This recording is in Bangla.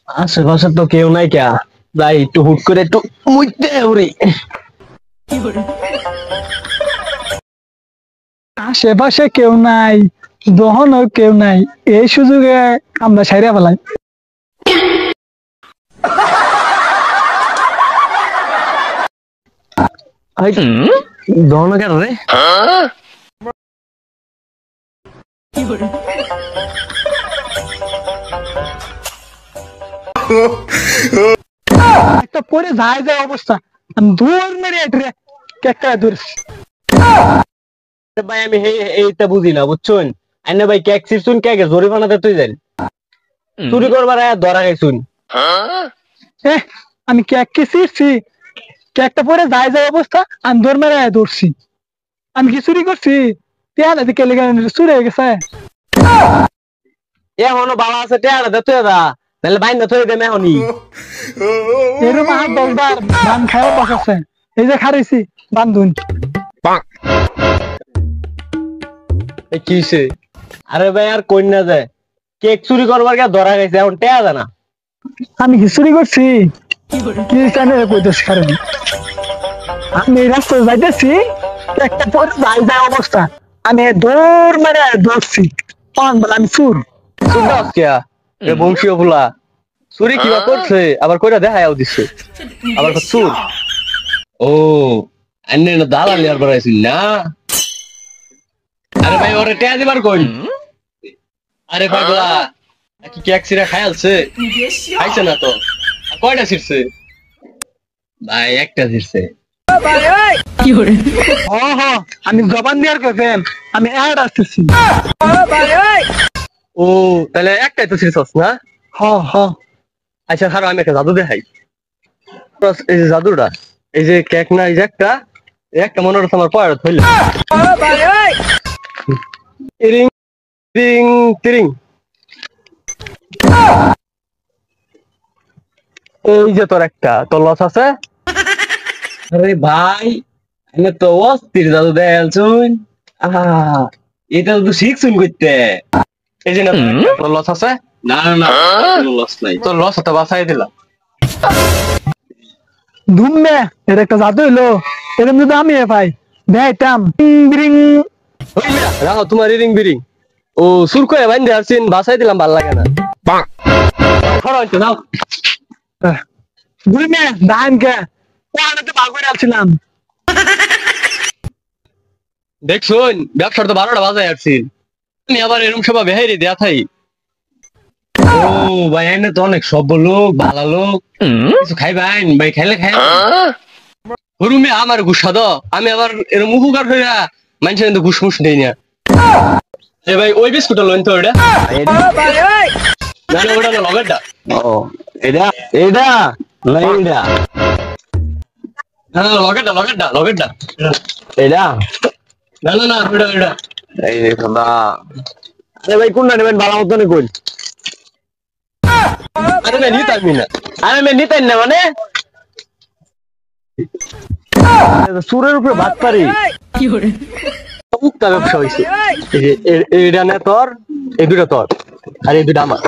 আশেপাশে তো কেউ নাই কে, যাই একটু হুট করে একটু মুইতে উড়ি। আশেপাশে কেউ নাই, যখনও কেউ নাই, এই সুযোগে আমরা সাইরা ফেলাই। দহন কেন রে? একটা পরে যায় যায় অবস্থা, আমি দূর মেরে এটে কেকটা দূর। ভাই আমি এইটা বুঝি না বুঝছুন, আইনা ভাই কেক ছিড়ছুন, কেকে জরিমানাতে তুই যান চুরি করবার ধরা খাইছুন। আমি কেক কি ছিঁড়ছি? কেকটা পরে যায় যায় অবস্থা, আমি দৌড় মেরে দৌড়ছি। আমি কি চুরি করছি? চুরি হয়ে গেছে। এখনো বাবা আছে, টেয়ারা দে তুই দা, নাহলে বাইন না তুই দেম এখনই। এরকম আর 10 বার ধান খাওয়া বসাচ্ছে, এই যে খারিছি বান্ধুন। কিসে? আরে ভাই আর কই না যায়, কেক চুরি করবার কে ধরা গেছে, এখন টেয়া দে না। আমি কি চুরি করছি? কি জানে কইতেছি কারণ আমি এই রাস্তায় যাইতেছি, একটা পরে যাই যায় অবস্থা, আমি দৌড় মেরে দৌড়ছি। আমি চুর। চুর দাস কিয়া এ বংশীয় ফুলা চুরি কিবা করছে, আবার কইরা দেখায়াও দিচ্ছে, আবার চুর। ও আন্নে না দালালি আর বাড়াইছিস না? আরে ভাই ওরে টেয়া দিবার কই? আরে পাগলা কি কেক সিরা খাইলছে? খাইছে না তো, কয়টা ছিড়ছে? ভাই একটা ছিড়ছে। আমি জবান দেওয়ার কেছেন, আমি অ্যাড আসতেছি। ও তাহলে একটাই তো ছিড়ছস না? হ হ। আচ্ছা খারাপ, আমি একটা জাদু দেখাই। এই যে জাদুটা, এই যে কেক না, এই যে একটা একটা মনে হচ্ছে আমার পয়ের ধরল। রিং রিং টিরিং, এই যে তোর একটা তোর লস আছে। আরে ভাই আমি তো অস্থির জাদু দেখালছুন, এটা তো শিখছুন করতে। এই যে না তোর লস আছে? না না না লস নাই, তোর লস তো বাঁচাই দিলাম। ধুমবে এর একটা জাদু হইলো, এরকম যদি আমি পাই দেখাইতাম। রাখো তোমার রিং বিরিং, ও সুর করে বাইন দেখাচ্ছেন, বাঁচাই দিলাম, ভাল লাগে না। ঘুরমে ধান কে বাগরে আসছিলাম। দেখছুন ব্যবসার তো 12টা বাজায় আসছি, আমি আবার এরকম সব বেহারি দেয়া থাই। ও ভাই এনে তো অনেক সব লোক, ভালো লোক, কিছু খাইবেন ভাই, খাইলে খাই গরুমে আমার গুসা দ, আমি আবার এরকম উপকার হইয়া মানুষের কিন্তু ঘুষ মুস দেই না। এ ভাই ওই বিস্কুটটা লইন তো, ওইটা না না ওটা না, লগেরটা। ও এটা এটা না এইটা, না না লগেরটা লগেরটা লগেরটা, এটা না না না ওইটা ওইটা। এই দেখো না, আরে ভাই কোনটা নেবেন ভালো মতো নে কই? আরে ভাই নিতাম না, আরে ভাই নিতেন না মানে সুরের উপরে ভাত পারি উক্তা ব্যবসা হয়েছে। এইটা নে তোর, এই দুটা তোর, আর এই দুটা আমার।